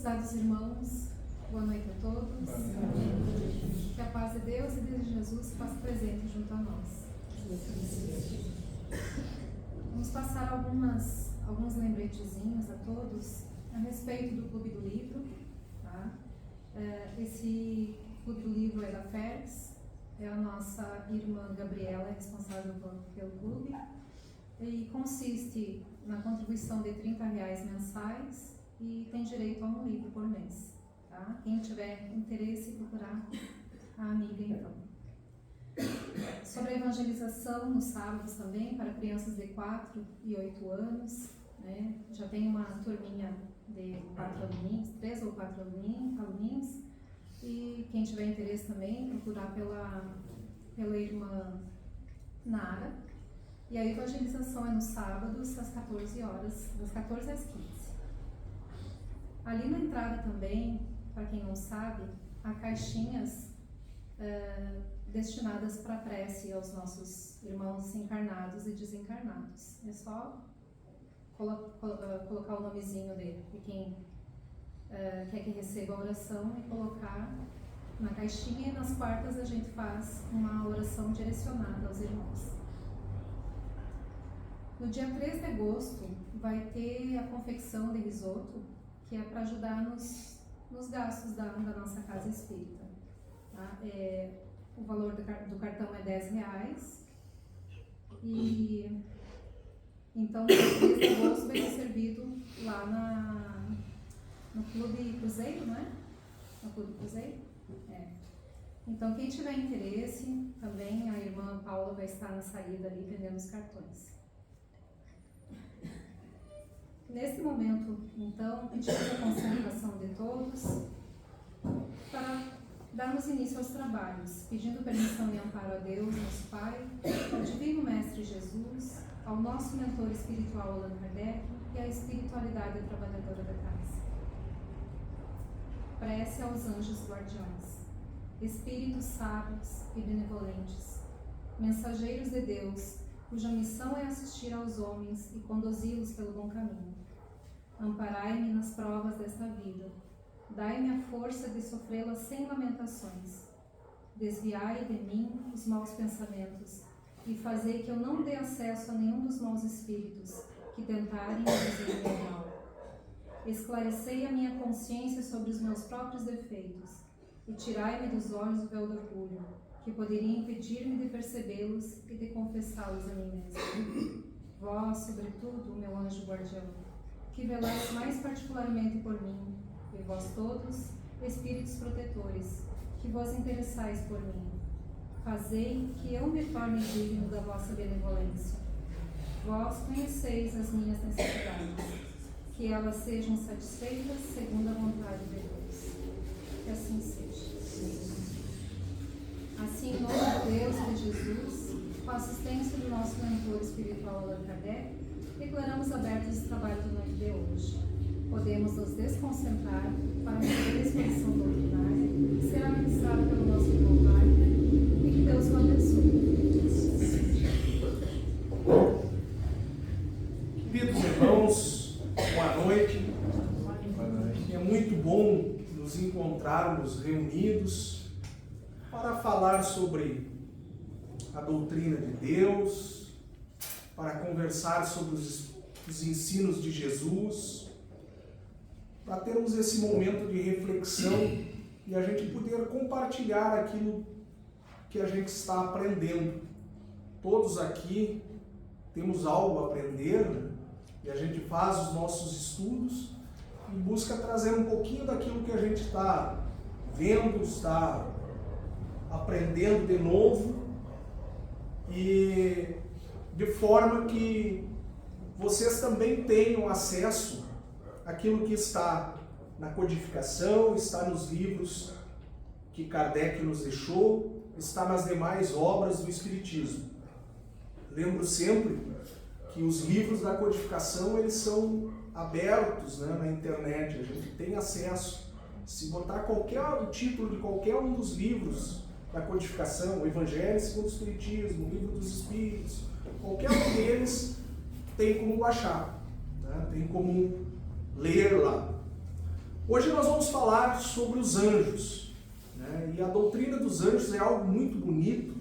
Prezados irmãos, boa noite a todos. Amém. Que a paz de Deus e de Jesus se faça presente junto a nós. Vamos passar alguns lembretezinhos a todos a respeito do Clube do Livro. Tá? Esse Clube do Livro é da FERGS, é a nossa irmã Gabriela, responsável pelo clube, e consiste na contribuição de R$30 mensais e tem direito a um livro por mês. Tá? Quem tiver interesse, procurar a amiga então. Sobre a evangelização nos sábados também, para crianças de 4 e 8 anos, né? Já tem uma turminha de 4 aluninhos, 3 ou 4 aluninhos, e quem tiver interesse também, procurar pela irmã Nara. E a evangelização é nos sábados, às 14 horas, das 14 às 15. Ali na entrada também, para quem não sabe, há caixinhas destinadas para prece aos nossos irmãos encarnados e desencarnados. É só colocar o nomezinho de quem quer que receba a oração e colocar na caixinha, e nas quartas a gente faz uma oração direcionada aos irmãos. No dia 3 de agosto vai ter a confecção de risoto, que é para ajudar nos gastos da nossa casa espírita. Tá? O valor do cartão é R$10. E então, no dia 3 de agosto vai ser servido lá no Clube Cruzeiro, não é? No Clube Cruzeiro? Então, quem tiver interesse, também a irmã Paula vai estar na saída ali vendendo os cartões. Nesse momento, então, pedimos a concentração de todos para darmos início aos trabalhos, pedindo permissão e amparo a Deus, nosso Pai, ao Divino Mestre Jesus, ao nosso mentor espiritual Allan Kardec e à espiritualidade trabalhadora da casa. Prece aos anjos guardiões, espíritos sábios e benevolentes, mensageiros de Deus, cuja missão é assistir aos homens e conduzi-los pelo bom caminho. Amparai-me nas provas desta vida, dai-me a força de sofrê-las sem lamentações. Desviai de mim os maus pensamentos e fazei que eu não dê acesso a nenhum dos maus espíritos que tentarem fazer o mal. Esclarecei a minha consciência sobre os meus próprios defeitos e tirai-me dos olhos o véu do orgulho, que poderia impedir-me de percebê-los e de confessá-los a mim mesmo. Vós, sobretudo, meu anjo guardião, que velais mais particularmente por mim, e vós todos, espíritos protetores, que vos interessais por mim, fazei que eu me torne digno da vossa benevolência. Vós conheceis as minhas necessidades, que elas sejam satisfeitas segundo a vontade de Deus. Que assim seja. Assim, em nome de Deus e de Jesus, com a assistência do nosso mentor espiritual Allan Kardec, declaramos abertos os trabalhos da noite de hoje. Podemos nos desconcentrar para a exposição doutrinária que será ministrada pelo nosso irmão Wagner, e que Deus o abençoe. Queridos irmãos, boa noite. É muito bom nos encontrarmos reunidos para falar sobre a doutrina de Deus, para conversar sobre os ensinos de Jesus, para termos esse momento de reflexão e a gente poder compartilhar aquilo que a gente está aprendendo. Todos aqui temos algo a aprender, né? E a gente faz os nossos estudos e busca trazer um pouquinho daquilo que a gente está vendo, está aprendendo de novo, e de forma que vocês também tenham acesso àquilo que está na codificação, está nos livros que Kardec nos deixou, está nas demais obras do Espiritismo. Lembro sempre que os livros da codificação, eles são abertos, né, na internet, a gente tem acesso. Se botar o título de qualquer um dos livros da codificação, o Evangelho segundo o Espiritismo, o Livro dos Espíritos, qualquer um deles tem como achar, né? Tem como ler lá. Hoje nós vamos falar sobre os anjos, né? E a doutrina dos anjos é algo muito bonito,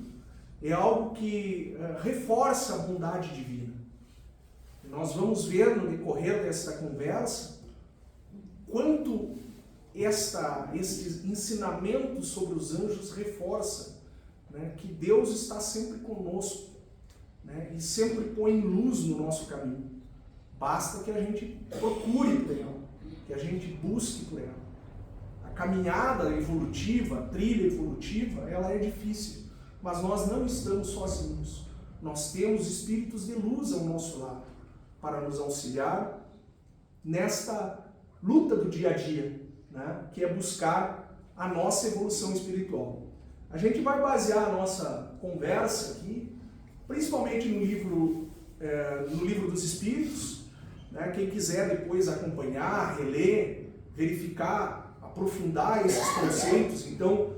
é algo que reforça a bondade divina. Nós vamos ver no decorrer desta conversa quanto esses ensinamentos sobre os anjos reforça, né, que Deus está sempre conosco, né, e sempre põe luz no nosso caminho. Basta que a gente procure por ela, que a gente busque por ela. A caminhada evolutiva, a trilha evolutiva, ela é difícil, mas nós não estamos sozinhos. Nós temos espíritos de luz ao nosso lado para nos auxiliar nesta luta do dia a dia, né, que é buscar a nossa evolução espiritual. A gente vai basear a nossa conversa aqui, principalmente no livro dos Espíritos, né, quem quiser depois acompanhar, reler, verificar, aprofundar esses conceitos. Então,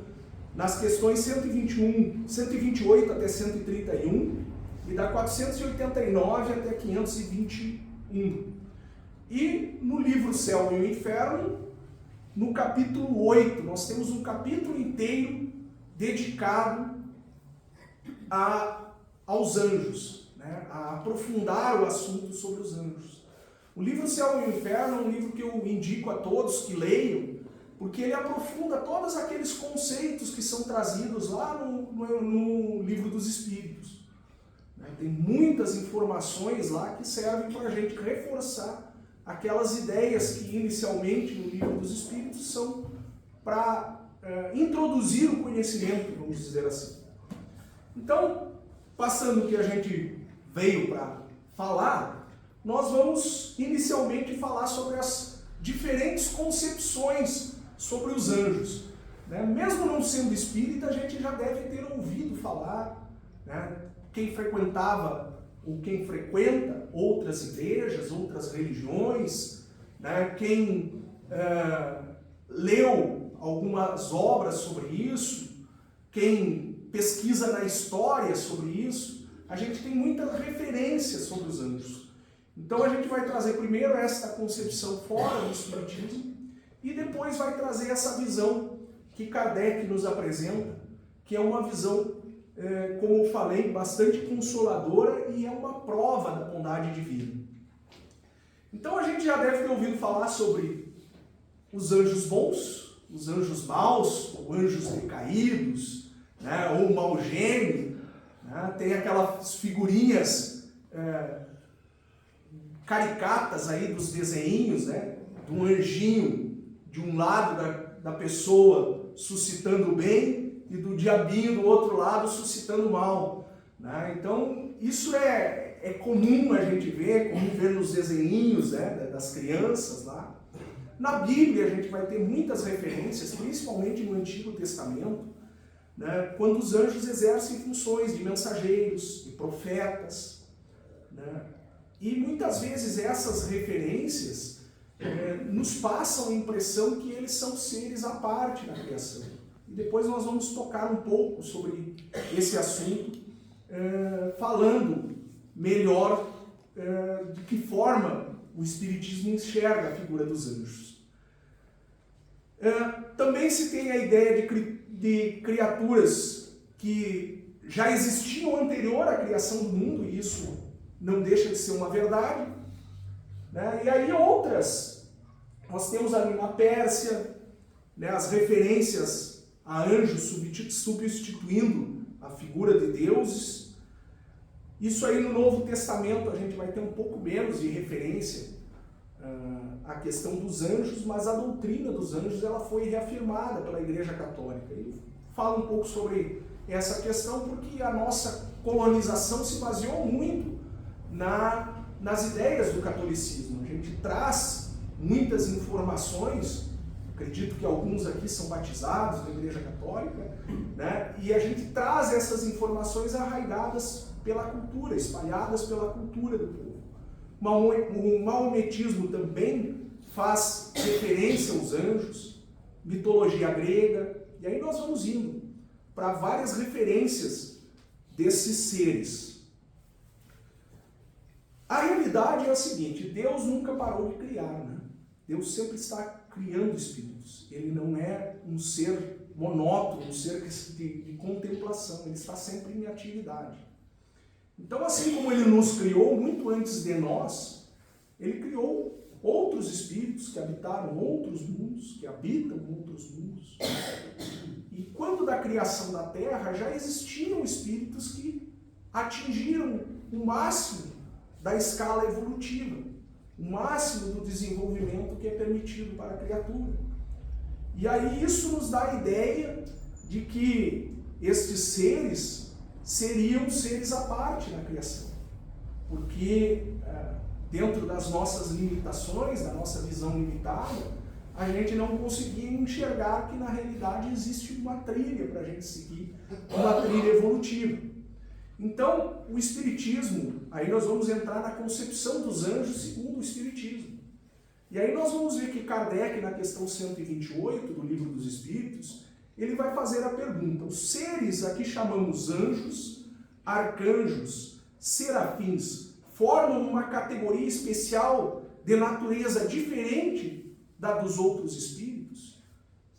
nas questões 121, 128 até 131 e da 489 até 521. E no livro Céu e o Inferno, no capítulo 8, nós temos um capítulo inteiro dedicado aos anjos, né? A aprofundar o assunto sobre os anjos. O livro Céu e o Inferno é um livro que eu indico a todos que leiam, porque ele aprofunda todos aqueles conceitos que são trazidos lá no livro dos Espíritos. Tem muitas informações lá que servem para a gente reforçar aquelas ideias que inicialmente no livro dos Espíritos são para introduzir o conhecimento, vamos dizer assim. Então, passando o que a gente veio para falar, nós vamos inicialmente falar sobre as diferentes concepções sobre os anjos, né? Mesmo não sendo espírita, a gente já deve ter ouvido falar, né? Quem frequentava ou quem frequenta outras igrejas, outras religiões, né? Quem leu algumas obras sobre isso, quem pesquisa na história sobre isso, a gente tem muitas referências sobre os anjos. Então a gente vai trazer primeiro esta concepção fora do espiritismo e depois vai trazer essa visão que Kardec nos apresenta, que é uma visão, como eu falei, bastante consoladora e é uma prova da bondade divina. Então a gente já deve ter ouvido falar sobre os anjos bons, os anjos maus, ou anjos decaídos, né, ou mau gênio, né? Tem aquelas figurinhas caricatas aí dos desenhinhos, né, do anjinho de um lado da pessoa suscitando o bem e do diabinho do outro lado suscitando o mal, né? Então isso é comum a gente ver, é comum ver nos desenhinhos, né, das crianças lá. Na Bíblia a gente vai ter muitas referências, principalmente no Antigo Testamento, né, quando os anjos exercem funções de mensageiros, de profetas, né? E muitas vezes essas referências nos passam a impressão que eles são seres à parte da criação. E depois nós vamos tocar um pouco sobre esse assunto, falando melhor de que forma o Espiritismo enxerga a figura dos anjos. Também se tem a ideia de criaturas que já existiam anterior à criação do mundo, e isso não deixa de ser uma verdade, né? E aí outras, nós temos ali na Pérsia, né, as referências a anjos substituindo a figura de deuses. Isso aí no Novo Testamento a gente vai ter um pouco menos de referência à questão dos anjos, mas a doutrina dos anjos ela foi reafirmada pela Igreja Católica. Eu falo um pouco sobre essa questão porque a nossa colonização se baseou muito nas ideias do catolicismo. A gente traz muitas informações, acredito que alguns aqui são batizados da Igreja Católica, né? E a gente traz essas informações arraigadas pela cultura, espalhadas pela cultura do povo. O maometismo também faz referência aos anjos, mitologia grega, e aí nós vamos indo para várias referências desses seres. A realidade é a seguinte: Deus nunca parou de criar, né? Deus sempre está criando espíritos. Ele não é um ser monótono, um ser de contemplação. Ele está sempre em atividade. Então, assim como ele nos criou muito antes de nós, ele criou outros espíritos que habitaram outros mundos, que habitam outros mundos. E quando da criação da Terra, já existiam espíritos que atingiram o máximo da escala evolutiva, o máximo do desenvolvimento que é permitido para a criatura. E aí isso nos dá a ideia de que estes seres seriam seres à parte na criação. Porque dentro das nossas limitações, da nossa visão limitada, a gente não conseguia enxergar que na realidade existe uma trilha para a gente seguir, uma trilha evolutiva. Então, o Espiritismo, aí nós vamos entrar na concepção dos anjos segundo o Espiritismo. E aí nós vamos ver que Kardec, na questão 128 do Livro dos Espíritos, ele vai fazer a pergunta: os seres a que chamamos anjos, arcanjos, serafins, formam uma categoria especial de natureza diferente da dos outros espíritos?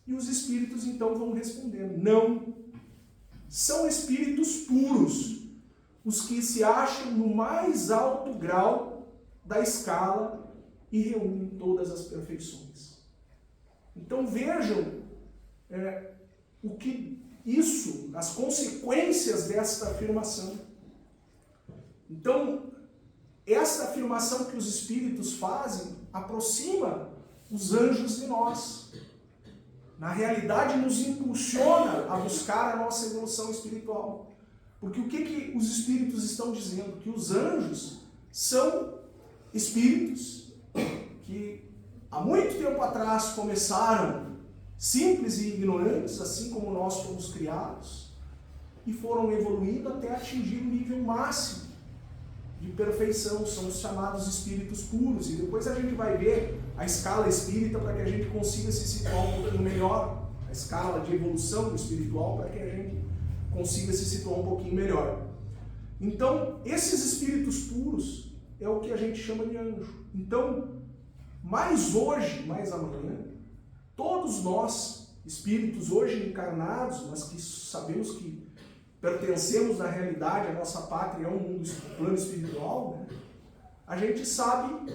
E os espíritos então vão respondendo: não. São espíritos puros, os que se acham no mais alto grau da escala e reúnem todas as perfeições. Então vejam o que isso, as consequências desta afirmação. Então, essa afirmação que os espíritos fazem aproxima os anjos de nós. Na realidade, nos impulsiona a buscar a nossa evolução espiritual. Porque o que os espíritos estão dizendo? Que os anjos são espíritos que há muito tempo atrás começaram simples e ignorantes, assim como nós fomos criados, e foram evoluindo até atingir o nível máximo de perfeição. São os chamados espíritos puros. E depois a gente vai ver a escala espírita para que a gente consiga se situar um pouquinho melhor, a escala de evolução espiritual para que a gente consiga se situar um pouquinho melhor. Então, esses espíritos puros é o que a gente chama de anjo. Então, mais hoje, mais amanhã, todos nós, espíritos hoje encarnados, mas que sabemos que pertencemos na realidade, a nossa pátria é um mundo, plano espiritual, né? A gente sabe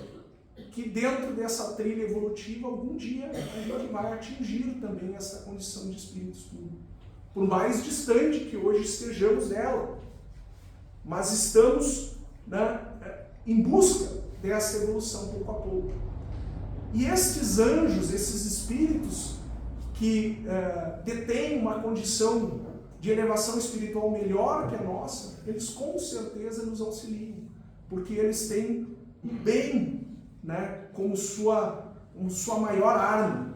que dentro dessa trilha evolutiva, algum dia a gente vai atingir também essa condição de espíritos puros. Por mais distante que hoje estejamos dela, mas estamos em busca dessa evolução pouco a pouco. E estes anjos, esses espíritos que detêm uma condição de elevação espiritual melhor que a nossa, eles com certeza nos auxiliam, porque eles têm o bem, como sua maior arma.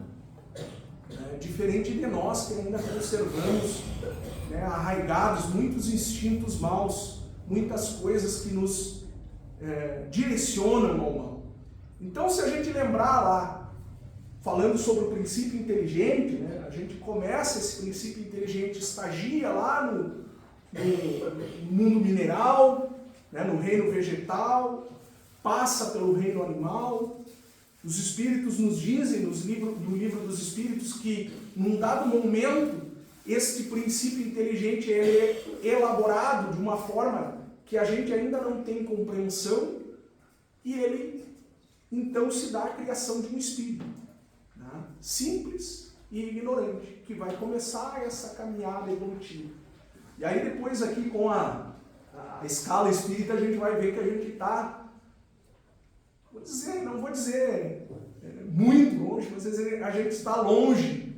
Diferente de nós que ainda conservamos arraigados muitos instintos maus, muitas coisas que nos direcionam ao mal. Então, se a gente lembrar lá, falando sobre o princípio inteligente, a gente começa esse princípio inteligente, estagia lá no mundo mineral, no reino vegetal, passa pelo reino animal. Os espíritos nos dizem, no livro dos espíritos, que num dado momento, este princípio inteligente é elaborado de uma forma que a gente ainda não tem compreensão, e ele então se dá a criação de um espírito, simples e ignorante, que vai começar essa caminhada evolutiva. E aí depois aqui com a escala espírita a gente vai ver que a gente está, não vou dizer muito longe, mas a gente está longe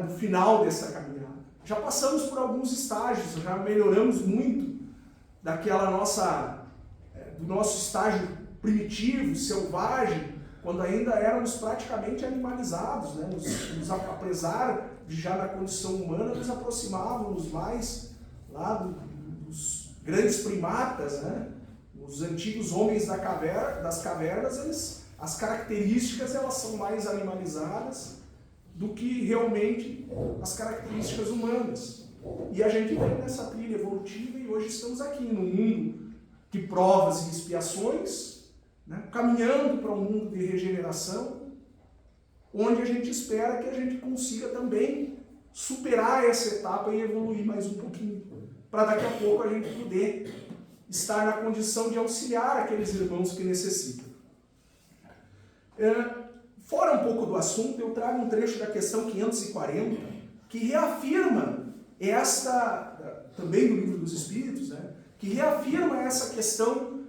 do final dessa caminhada. Já passamos por alguns estágios, já melhoramos muito daquela do nosso estágio primitivo, selvagem, quando ainda éramos praticamente animalizados, apesar de já na condição humana nos aproximávamos mais lá dos grandes primatas, Os antigos homens das cavernas, as características elas são mais animalizadas do que realmente as características humanas. E a gente vem nessa trilha evolutiva e hoje estamos aqui no mundo de provas e expiações, caminhando para um mundo de regeneração, onde a gente espera que a gente consiga também superar essa etapa e evoluir mais um pouquinho, para daqui a pouco a gente poder estar na condição de auxiliar aqueles irmãos que necessitam. Fora um pouco do assunto, eu trago um trecho da questão 540, que reafirma também do Livro dos Espíritos, né, que reafirma essa questão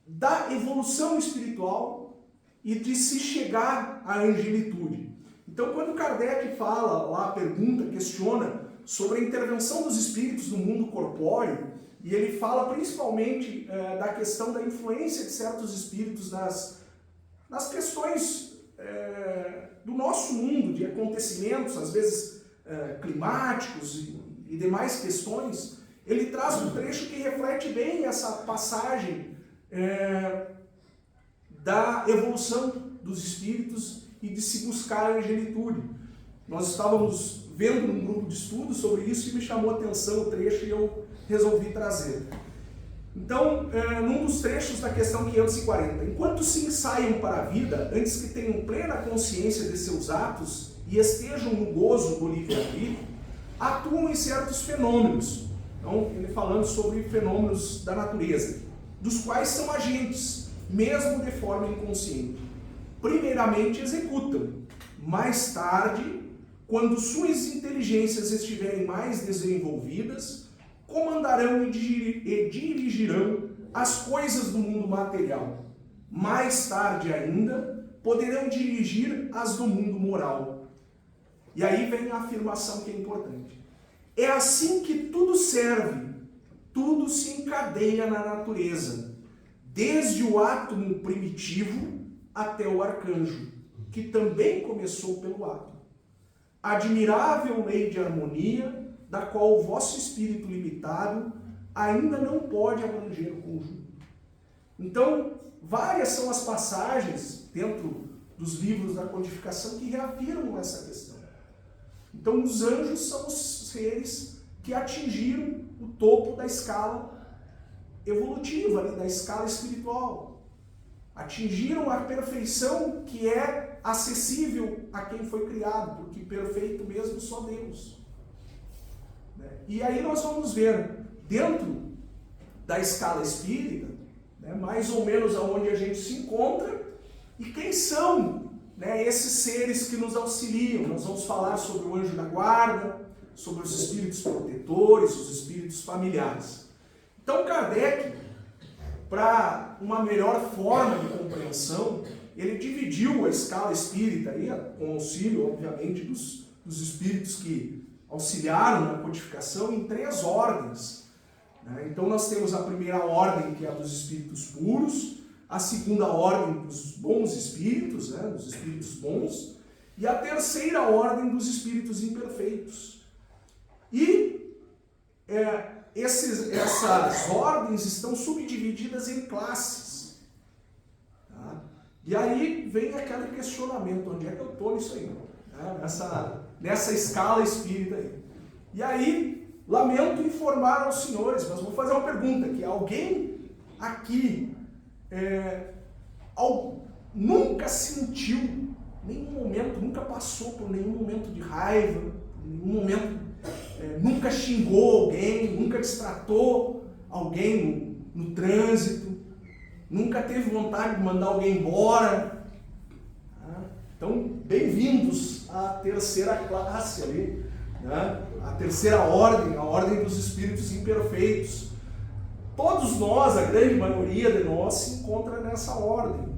da evolução espiritual e de se chegar à angelitude. Então, quando Kardec fala lá, pergunta, questiona sobre a intervenção dos espíritos no mundo corpóreo, e ele fala principalmente da questão da influência de certos espíritos nas questões do nosso mundo, de acontecimentos, às vezes climáticos e demais questões, ele traz um trecho que reflete bem essa passagem da evolução dos espíritos e de se buscar a angelitude. Nós estávamos vendo num grupo de estudo sobre isso e me chamou a atenção o trecho e eu resolvi trazer. Então, num dos trechos da questão 540, enquanto se ensaiam para a vida, antes que tenham plena consciência de seus atos e estejam no gozo do livre-arbítrio, atuam em certos fenômenos. Então, ele falando sobre fenômenos da natureza, dos quais são agentes, mesmo de forma inconsciente. Primeiramente executam, mais tarde, quando suas inteligências estiverem mais desenvolvidas, comandarão e dirigirão as coisas do mundo material. Mais tarde ainda, poderão dirigir as do mundo moral. E aí vem a afirmação que é importante. É assim que tudo serve, tudo se encadeia na natureza, desde o átomo primitivo até o arcanjo, que também começou pelo átomo. Admirável lei de harmonia, da qual o vosso espírito limitado ainda não pode abranger o conjunto. Então, várias são as passagens dentro dos livros da codificação que reafirmam essa questão. Então, os anjos são os seres que atingiram o topo da escala evolutiva, da escala espiritual. Atingiram a perfeição que é acessível a quem foi criado, porque perfeito mesmo só Deus. E aí nós vamos ver, dentro da escala espírita, mais ou menos aonde a gente se encontra, e quem são esses seres que nos auxiliam. Nós vamos falar sobre o anjo da guarda, sobre os espíritos protetores, os espíritos familiares. Então Kardec, para uma melhor forma de compreensão, ele dividiu a escala espírita, aí, com auxílio, obviamente, dos espíritos que auxiliaram na codificação, em 3 ordens. Então nós temos a primeira ordem, que é a dos espíritos puros, a segunda ordem dos bons espíritos, dos espíritos bons, e a terceira ordem dos espíritos imperfeitos. E essas ordens estão subdivididas em classes. Tá? E aí vem aquele questionamento, onde é que eu estou nisso aí? Nessa escala espírita aí. E aí, lamento informar aos senhores, mas vou fazer uma pergunta, que alguém aqui nunca sentiu nenhum momento, nunca passou por nenhum momento de raiva, nenhum momento, nunca xingou alguém, nunca destratou alguém no trânsito, nunca teve vontade de mandar alguém embora? Então, bem-vindos à terceira classe ali, a terceira ordem, a ordem dos espíritos imperfeitos. Todos nós, a grande maioria de nós, se encontra nessa ordem,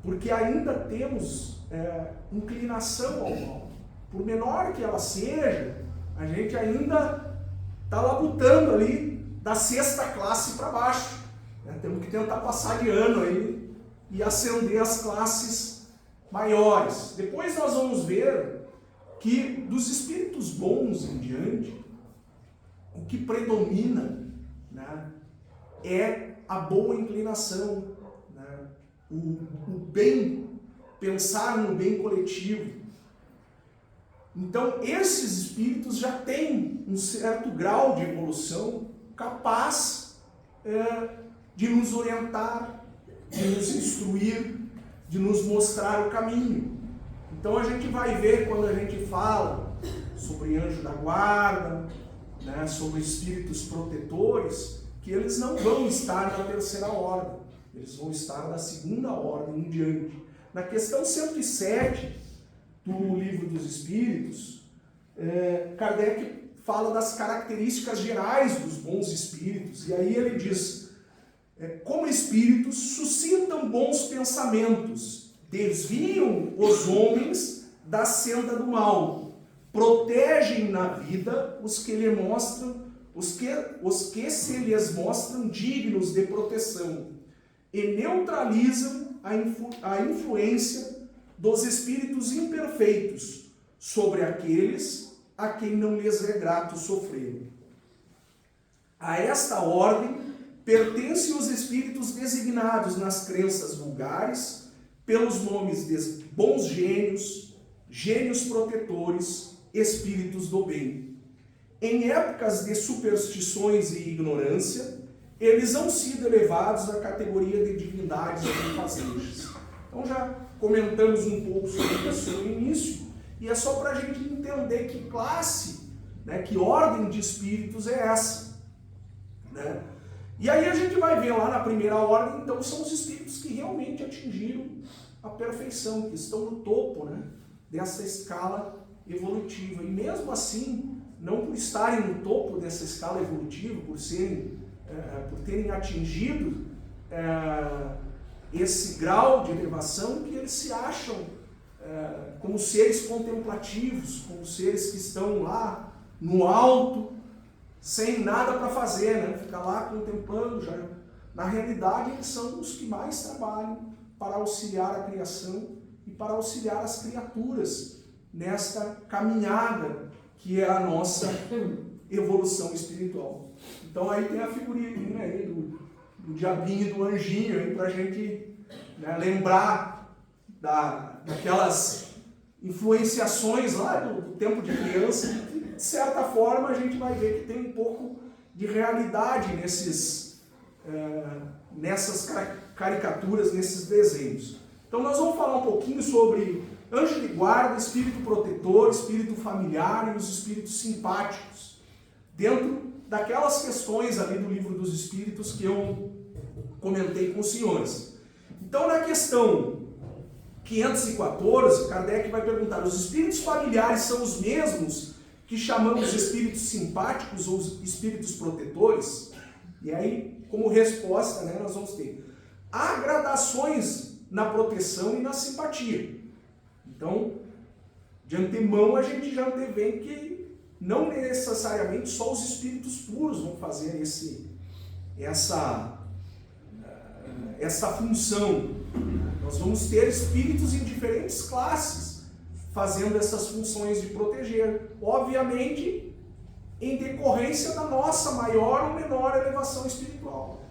porque ainda temos inclinação ao mal. Por menor que ela seja, a gente ainda está labutando ali da 6ª classe para baixo. Temos que tentar passar de ano aí e ascender as classes maiores. Depois nós vamos ver que dos espíritos bons em diante, o que predomina é a boa inclinação, o bem, pensar no bem coletivo. Então, esses espíritos já têm um certo grau de evolução capaz de nos orientar, de nos instruir, de nos mostrar o caminho. Então a gente vai ver quando a gente fala sobre anjo da guarda, né, sobre espíritos protetores, que eles não vão estar na terceira ordem, eles vão estar na segunda ordem em diante. Na questão 107 do Livro dos Espíritos, Kardec fala das características gerais dos bons espíritos, e aí ele diz: como espíritos suscitam bons pensamentos, desviam os homens da senda do mal, protegem na vida os que lhe mostram, os que se lhes mostram dignos de proteção, e neutralizam a influência dos espíritos imperfeitos sobre aqueles a quem não lhes é grato sofrer. A esta ordem pertencem os espíritos designados nas crenças vulgares pelos nomes de bons gênios, gênios protetores, espíritos do bem. Em épocas de superstições e ignorância, eles han sido elevados à categoria de divindades benfazejas. Então já comentamos um pouco sobre isso no início, e é só para a gente entender que classe, né, que ordem de espíritos é essa, né? E aí a gente vai ver lá na primeira ordem, então, são os espíritos que realmente atingiram a perfeição, que estão no topo, né, dessa escala evolutiva. E mesmo assim, não por estarem no topo dessa escala evolutiva, por terem atingido esse grau de elevação, que eles se acham como seres contemplativos, como seres que estão lá no alto, sem nada para fazer, né? Ficar lá contemplando. Já. Na realidade, eles são os que mais trabalham para auxiliar a criação e para auxiliar as criaturas nesta caminhada que é a nossa evolução espiritual. Então aí tem a figurinha aí do diabinho e do anjinho aí para a gente, né, lembrar daquelas influenciações lá do tempo de criança. De certa forma a gente vai ver que tem um pouco de realidade nessas caricaturas, nesses desenhos. Então nós vamos falar um pouquinho sobre anjo de guarda, espírito protetor, espírito familiar e os espíritos simpáticos, dentro daquelas questões ali do Livro dos Espíritos que eu comentei com os senhores. Então na questão 514, Kardec vai perguntar: os espíritos familiares são os mesmos que chamamos de espíritos simpáticos ou espíritos protetores? E aí, como resposta, né, nós vamos ter: há gradações na proteção e na simpatia. Então, de antemão, a gente já antevê que não necessariamente só os espíritos puros vão fazer essa função. Nós vamos ter espíritos em diferentes classes fazendo essas funções de proteger, obviamente em decorrência da nossa maior ou menor elevação espiritual.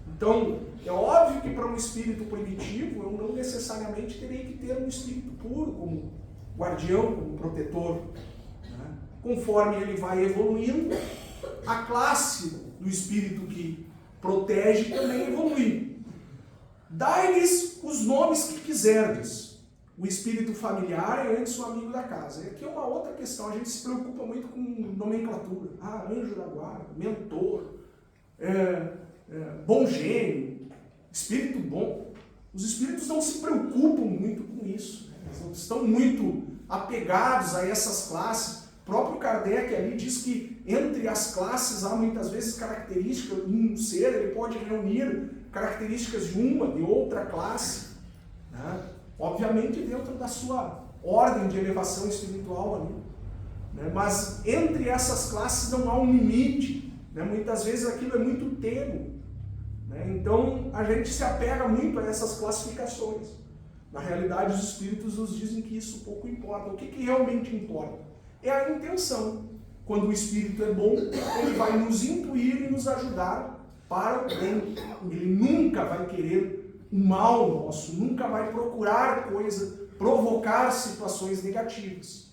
Então, é óbvio que para um espírito primitivo eu não necessariamente terei que ter um espírito puro como guardião, como protetor, né? Conforme ele vai evoluindo, a classe do espírito que protege também evolui. Dai-lhes os nomes que quiserdes. O espírito familiar é antes o amigo da casa. E aqui é uma outra questão, a gente se preocupa muito com nomenclatura. Anjo da guarda, mentor, bom gênio, espírito bom. Os espíritos não se preocupam muito com isso, né? Eles não estão muito apegados a essas classes. O próprio Kardec ali diz que entre as classes há muitas vezes características. Um ser ele pode reunir características de uma, de outra classe, né? Obviamente dentro da sua ordem de elevação espiritual ali, né? Mas entre essas classes não há um limite, né? Muitas vezes aquilo é muito tênue, né? Então a gente se apega muito a essas classificações. Na realidade, os espíritos nos dizem que isso pouco importa. O que realmente importa é a intenção. Quando o espírito é bom, ele vai nos intuir e nos ajudar para o bem. Ele nunca vai querer o mal nosso, nunca vai procurar provocar situações negativas.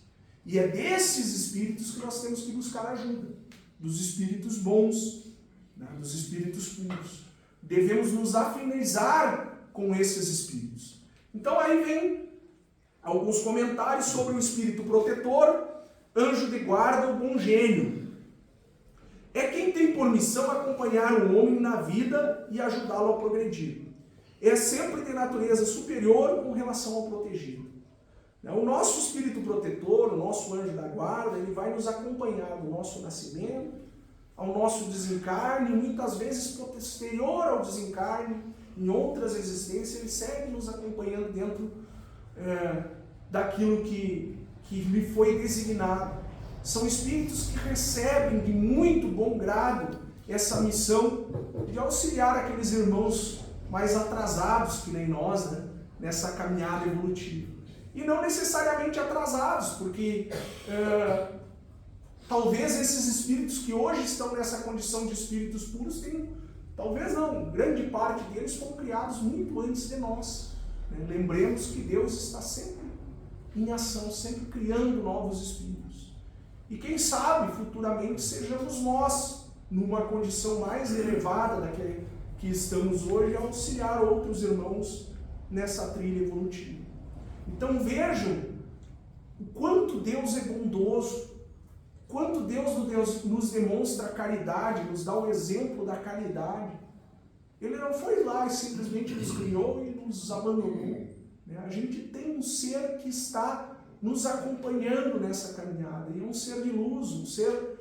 E é desses espíritos que nós temos que buscar ajuda, dos espíritos bons, né, dos espíritos puros. Devemos nos afinizar com esses espíritos. Então aí vem alguns comentários sobre o espírito protetor, anjo de guarda ou bom gênio. É quem tem por missão acompanhar o homem na vida e ajudá-lo a progredir. É sempre de natureza superior com relação ao protegido. O nosso espírito protetor, o nosso anjo da guarda, ele vai nos acompanhar do nosso nascimento ao nosso desencarne, muitas vezes posterior ao desencarne, em outras existências, ele segue nos acompanhando dentro daquilo que lhe foi designado. São espíritos que recebem de muito bom grado essa missão de auxiliar aqueles irmãos mais atrasados que nem nós, né, nessa caminhada evolutiva. E não necessariamente atrasados, porque talvez esses espíritos que hoje estão nessa condição de espíritos puros tenham, talvez não, grande parte deles foram criados muito antes de nós. Né? Lembremos que Deus está sempre em ação, sempre criando novos espíritos. E quem sabe, futuramente, sejamos nós, numa condição mais elevada daquela que estamos hoje, a auxiliar outros irmãos nessa trilha evolutiva. Então vejam o quanto Deus é bondoso, quanto Deus nos demonstra caridade, nos dá o exemplo da caridade. Ele não foi lá e simplesmente nos criou e nos abandonou. A gente tem um ser que está nos acompanhando nessa caminhada, e é um ser de luz, um ser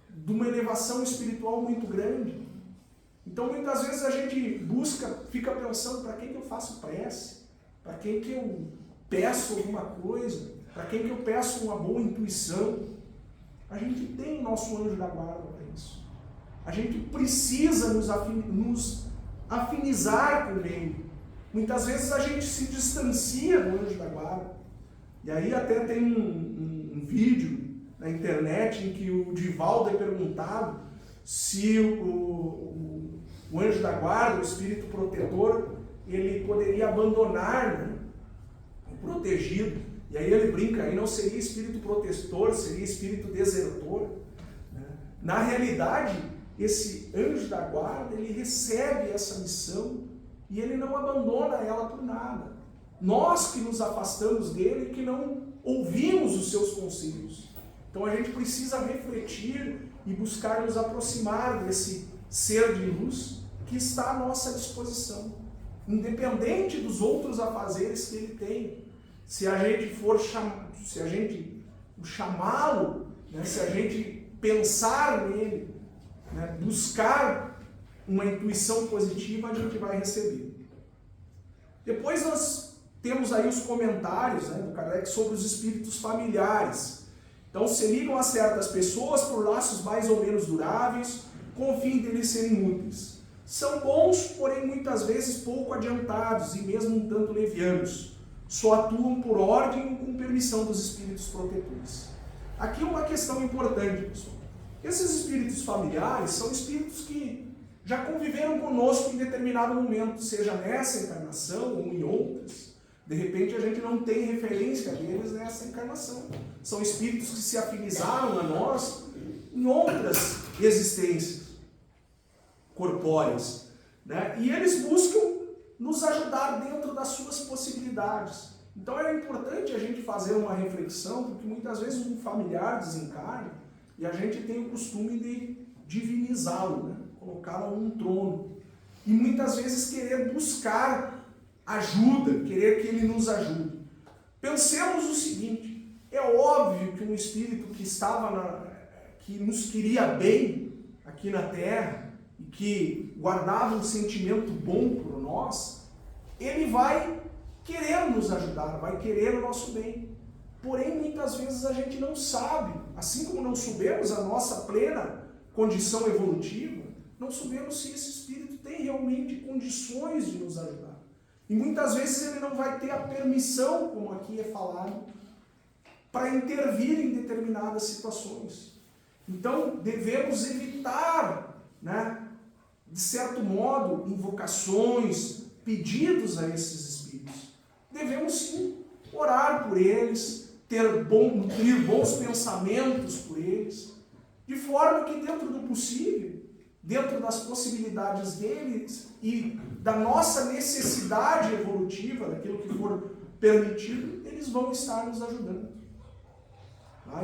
de uma elevação espiritual muito grande. Então muitas vezes a gente fica pensando, para quem que eu faço prece? Para quem que eu peço alguma coisa? Para quem que eu peço uma boa intuição? A gente tem o nosso anjo da guarda para isso. A gente precisa nos afinizar com ele. Muitas vezes a gente se distancia do anjo da guarda. E aí até tem um vídeo na internet em que o Divaldo é perguntado se o anjo da guarda, o espírito protetor, ele poderia abandonar, né, o protegido. E aí ele brinca, aí não seria espírito protetor, seria espírito desertor. Né? Na realidade, esse anjo da guarda, ele recebe essa missão e ele não abandona ela por nada. Nós que nos afastamos dele e que não ouvimos os seus conselhos. Então a gente precisa refletir e buscar nos aproximar desse ser de luz que está à nossa disposição, independente dos outros afazeres que ele tem. Se a gente chamá-lo, né, se a gente pensar nele, né, buscar uma intuição positiva, a gente vai receber. Depois nós temos aí os comentários, né, do Kardec sobre os espíritos familiares. Então se ligam a certas pessoas por laços mais ou menos duráveis, com o fim deles serem úteis. São bons, porém muitas vezes pouco adiantados e mesmo um tanto levianos. Só atuam por ordem ou com permissão dos espíritos protetores. Aqui uma questão importante, pessoal. Esses espíritos familiares são espíritos que já conviveram conosco em determinado momento, seja nessa encarnação ou em outras. De repente a gente não tem referência deles nessa encarnação. São espíritos que se afinizaram a nós em outras existências corpóreas, né? E eles buscam nos ajudar dentro das suas possibilidades. Então é importante a gente fazer uma reflexão, porque muitas vezes um familiar desencarna e a gente tem o costume de divinizá-lo, né? Colocá-lo num trono. E muitas vezes querer buscar ajuda, querer que ele nos ajude. Pensemos o seguinte, é óbvio que um espírito que nos queria bem aqui na Terra, e que guardava um sentimento bom por nós, ele vai querer nos ajudar, vai querer o nosso bem. Porém, muitas vezes a gente não sabe, assim como não soubemos a nossa plena condição evolutiva, não sabemos se esse espírito tem realmente condições de nos ajudar. E muitas vezes ele não vai ter a permissão, como aqui é falado, para intervir em determinadas situações. Então, devemos evitar, né, de certo modo, invocações, pedidos a esses espíritos. Devemos sim orar por eles, nutrir bons pensamentos por eles, de forma que dentro do possível dentro das possibilidades deles e da nossa necessidade evolutiva, daquilo que for permitido, eles vão estar nos ajudando.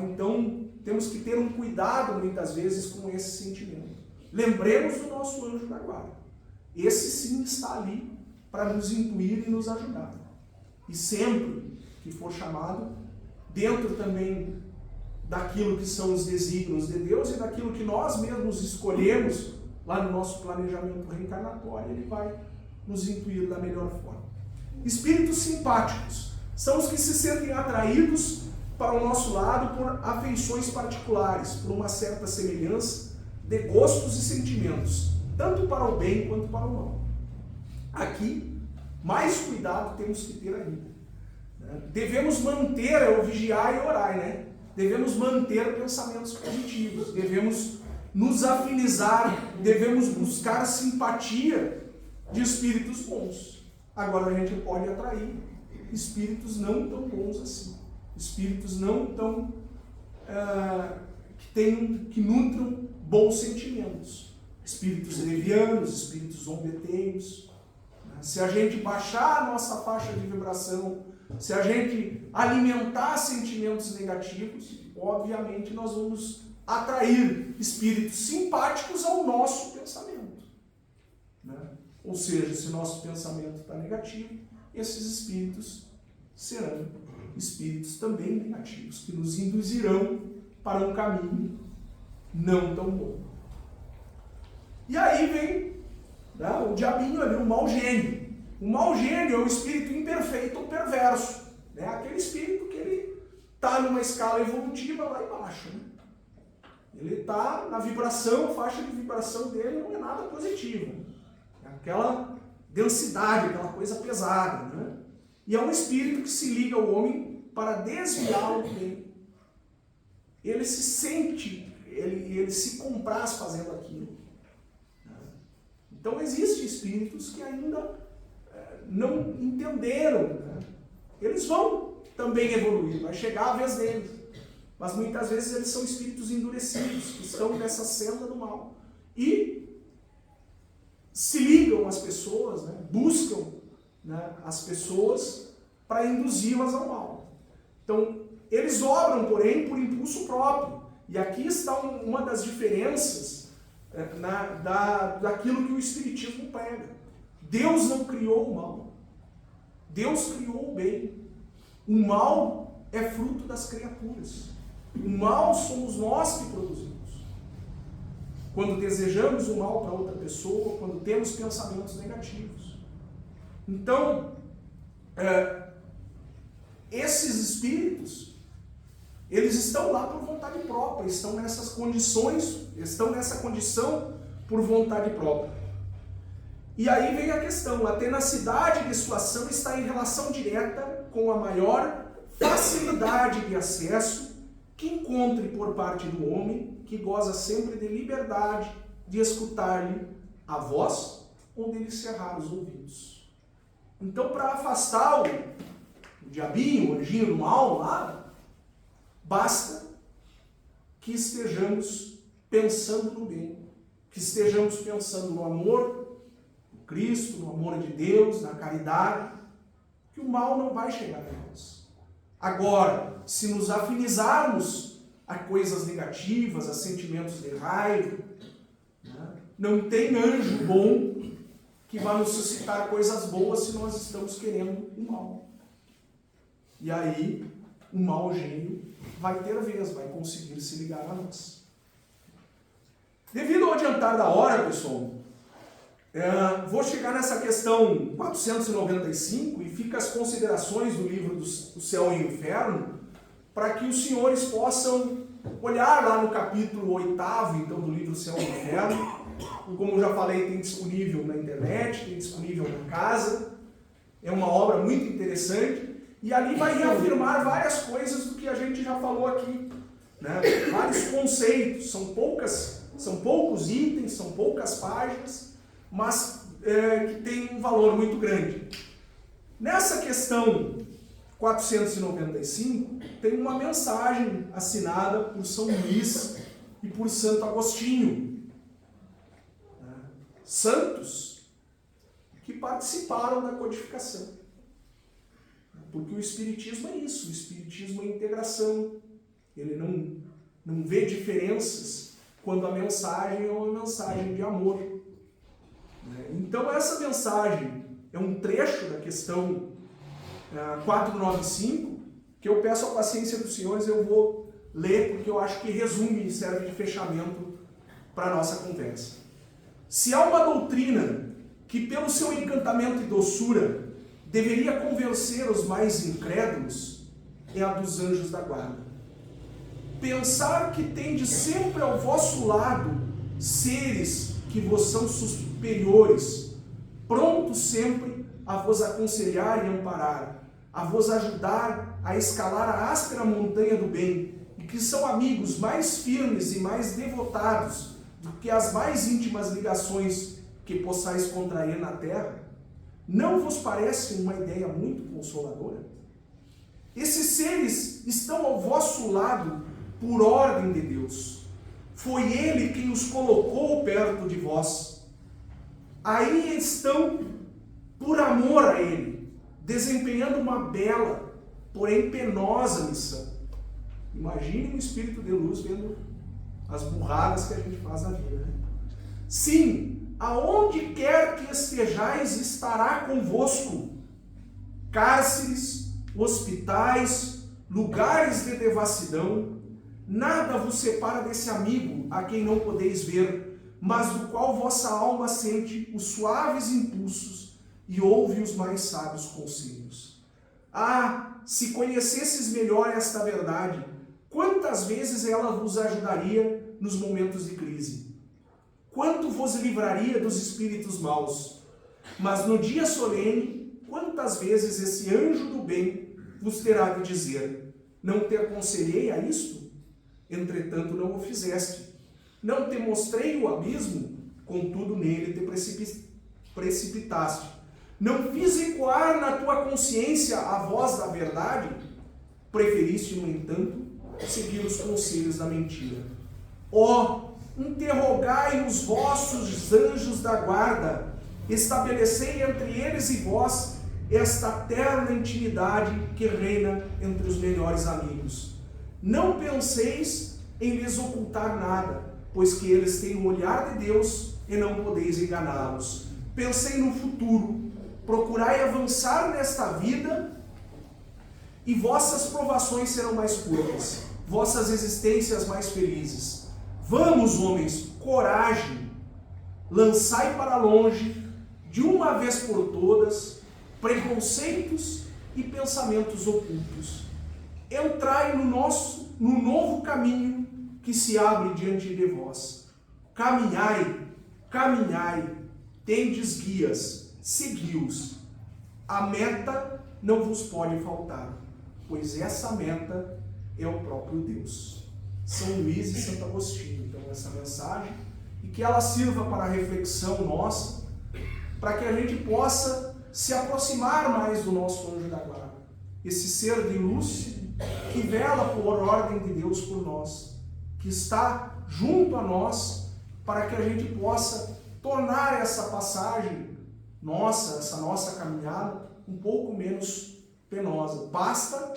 Então, temos que ter um cuidado, muitas vezes, com esse sentimento. Lembremos do nosso anjo da guarda. Esse sim está ali para nos intuir e nos ajudar. E sempre que for chamado, dentro também daquilo que são os desígnios de Deus e daquilo que nós mesmos escolhemos lá no nosso planejamento reencarnatório, ele vai nos intuir da melhor forma. Espíritos simpáticos são os que se sentem atraídos para o nosso lado por afeições particulares, por uma certa semelhança de gostos e sentimentos, tanto para o bem quanto para o mal. Aqui, mais cuidado temos que ter ainda. Devemos manter, vigiar e orar, né? Devemos manter pensamentos positivos, devemos nos afinizar, devemos buscar simpatia de espíritos bons. Agora a gente pode atrair espíritos não tão bons assim, espíritos não tão que nutram bons sentimentos, espíritos levianos, espíritos zombeteiros. Se a gente baixar a nossa faixa de vibração, se a gente alimentar sentimentos negativos, obviamente nós vamos atrair espíritos simpáticos ao nosso pensamento. Ou seja, se nosso pensamento está negativo, esses espíritos serão espíritos também negativos, que nos induzirão para um caminho não tão bom. E aí vem o diabinho ali, o mau gênio. O mau gênio é um espírito imperfeito ou perverso. Aquele espírito que ele está numa escala evolutiva lá embaixo. Ele está na vibração, a faixa de vibração dele não é nada positiva. É aquela densidade, aquela coisa pesada. E é um espírito que se liga ao homem para desviá-lo do bem. Ele se sente, ele se compraz fazendo aquilo. Então existem espíritos que ainda não entenderam. Eles vão também evoluir, vai chegar a vez deles. Mas muitas vezes eles são espíritos endurecidos, que estão nessa senda do mal. E se ligam às pessoas, buscam as pessoas para induzi-las ao mal. Então, eles obram, porém, por impulso próprio. E aqui está uma das diferenças daquilo que o Espiritismo prega. Deus não criou o mal. Deus criou o bem. O mal é fruto das criaturas. O mal somos nós que produzimos. Quando desejamos o mal para outra pessoa, quando temos pensamentos negativos. Então, esses espíritos, eles estão lá por vontade própria, estão nessas condições, estão nessa condição por vontade própria. E aí vem a questão, a tenacidade de sua ação está em relação direta com a maior facilidade de acesso que encontre por parte do homem, que goza sempre de liberdade de escutar-lhe a voz ou de lhe cerrar os ouvidos. Então, para afastar o diabinho, o anjinho do mal lá, basta que estejamos pensando no bem, que estejamos pensando no amor do Cristo, no amor de Deus, na caridade, que o mal não vai chegar a nós. Agora, se nos afinizarmos a coisas negativas, a sentimentos de raiva, não tem anjo bom que vai nos suscitar coisas boas se nós estamos querendo o mal. E aí, o mau gênio vai ter vez, vai conseguir se ligar a nós. Devido ao adiantar da hora, pessoal, vou chegar nessa questão 495 e fica as considerações do livro do Céu e Inferno, para que os senhores possam olhar lá no capítulo 8º, então, do livro Céu e Inferno. Como eu já falei, tem disponível na internet, tem disponível na casa. É uma obra muito interessante. E ali vai reafirmar várias coisas do que a gente já falou aqui. Vários conceitos. São poucos itens, são poucas páginas, mas que tem um valor muito grande. Nessa questão 495, tem uma mensagem assinada por São Luís e por Santo Agostinho. santos que participaram da codificação. Porque o Espiritismo é isso, o Espiritismo é integração. Ele não vê diferenças quando a mensagem é uma mensagem de amor. Então essa mensagem é um trecho da questão 495, que eu peço a paciência dos senhores, eu vou ler porque eu acho que resume e serve de fechamento para a nossa conversa. Se há uma doutrina que pelo seu encantamento e doçura deveria convencer os mais incrédulos, é a dos anjos da guarda. Pensar que tendes sempre ao vosso lado seres que vos são superiores, prontos sempre a vos aconselhar e amparar, a vos ajudar a escalar a áspera montanha do bem, e que são amigos mais firmes e mais devotados do que as mais íntimas ligações que possais contrair na terra, não vos parece uma ideia muito consoladora? Esses seres estão ao vosso lado por ordem de Deus. Foi Ele quem os colocou perto de vós. Aí estão por amor a Ele, desempenhando uma bela, porém penosa missão. Imagine um espírito de luz vendo as burradas que a gente faz na vida, né? Sim, aonde quer que estejais, estará convosco. Cárceres, hospitais, lugares de devassidão, nada vos separa desse amigo a quem não podeis ver, mas do qual vossa alma sente os suaves impulsos e ouve os mais sábios conselhos. Ah, se conhecesses melhor esta verdade, quantas vezes ela vos ajudaria nos momentos de crise? Quanto vos livraria dos espíritos maus? Mas no dia solene, quantas vezes esse anjo do bem vos terá de dizer: não te aconselhei a isto? Entretanto não o fizeste. Não te mostrei o abismo? Contudo nele te precipitaste. Não fiz ecoar na tua consciência a voz da verdade? Preferiste, no entanto, seguir os conselhos da mentira. Ó, interrogai os vossos anjos da guarda, estabelecei entre eles e vós esta terna intimidade que reina entre os melhores amigos. Não penseis em lhes ocultar nada, pois que eles têm o olhar de Deus e não podeis enganá-los. Pensei no futuro, procurai avançar nesta vida e vossas provações serão mais curtas, vossas existências mais felizes. Vamos, homens, coragem, lançai para longe, de uma vez por todas, preconceitos e pensamentos ocultos. Entrai no novo caminho que se abre diante de vós. Caminhai, caminhai, tendes guias, segui-os. A meta não vos pode faltar, pois essa meta é o próprio Deus. São Luís e Santo Agostinho, então, essa mensagem, e que ela sirva para a reflexão nossa, para que a gente possa se aproximar mais do nosso anjo da guarda, esse ser de luz que vela por ordem de Deus por nós, que está junto a nós, para que a gente possa tornar essa passagem nossa, essa nossa caminhada, um pouco menos penosa. Basta,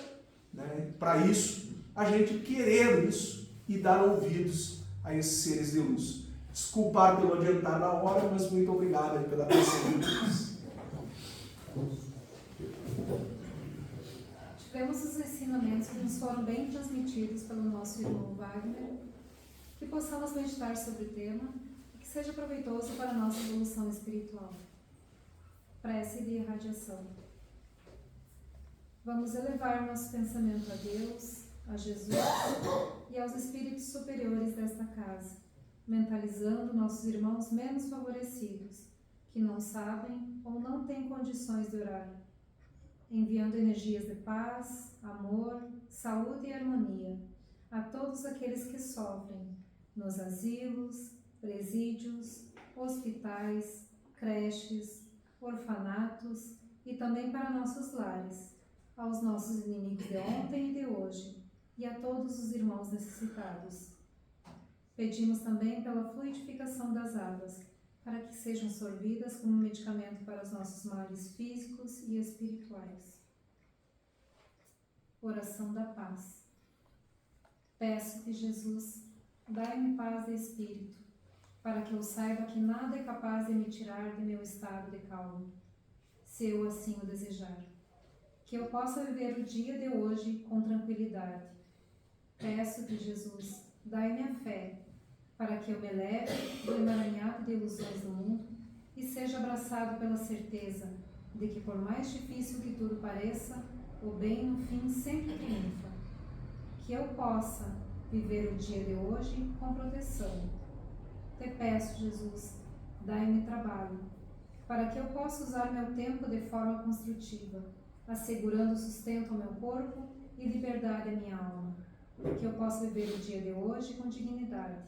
para isso, a gente querer isso e dar ouvidos a esses seres de luz. Desculpar pelo adiantar da hora, mas muito obrigado pela atenção de todos. Tivemos os ensinamentos que nos foram bem transmitidos pelo nosso irmão Wagner, que possamos meditar sobre o tema e que seja proveitoso para a nossa evolução espiritual. Prece de irradiação. Vamos elevar nosso pensamento a Deus, a Jesus e aos espíritos superiores desta casa, mentalizando nossos irmãos menos favorecidos, que não sabem ou não têm condições de orar, enviando energias de paz, amor, saúde e harmonia a todos aqueles que sofrem nos asilos, presídios, hospitais, creches, orfanatos e também para nossos lares, aos nossos inimigos de ontem e de hoje, e a todos os irmãos necessitados. Pedimos também pela fluidificação das águas, para que sejam sorvidas como medicamento para os nossos males físicos e espirituais. Oração da paz. Peço-te, Jesus, dai-me paz de espírito, para que eu saiba que nada é capaz de me tirar de meu estado de calma, se eu assim o desejar. Que eu possa viver o dia de hoje com tranquilidade. Peço-te, Jesus, dai-me a fé, para que eu me leve do emaranhado de ilusões do mundo e seja abraçado pela certeza de que, por mais difícil que tudo pareça, o bem no fim sempre triunfa. Que eu possa viver o dia de hoje com proteção. Te peço, Jesus, dai-me trabalho, para que eu possa usar meu tempo de forma construtiva, assegurando sustento ao meu corpo e liberdade à minha alma. Que eu possa viver o dia de hoje com dignidade.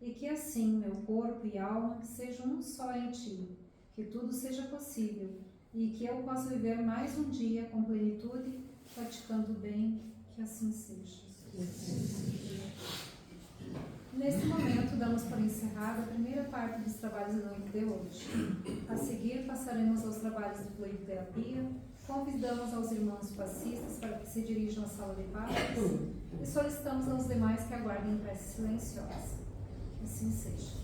E que assim meu corpo e alma sejam um só em Ti, que tudo seja possível e que eu possa viver mais um dia com plenitude, praticando o bem, que assim seja. Neste momento, damos por encerrada a primeira parte dos trabalhos da noite de hoje. A seguir, passaremos aos trabalhos de fluidoterapia, convidamos aos irmãos passistas para que se dirijam à sala de passos e solicitamos aos demais que aguardem em prece silenciosa. Assim seja.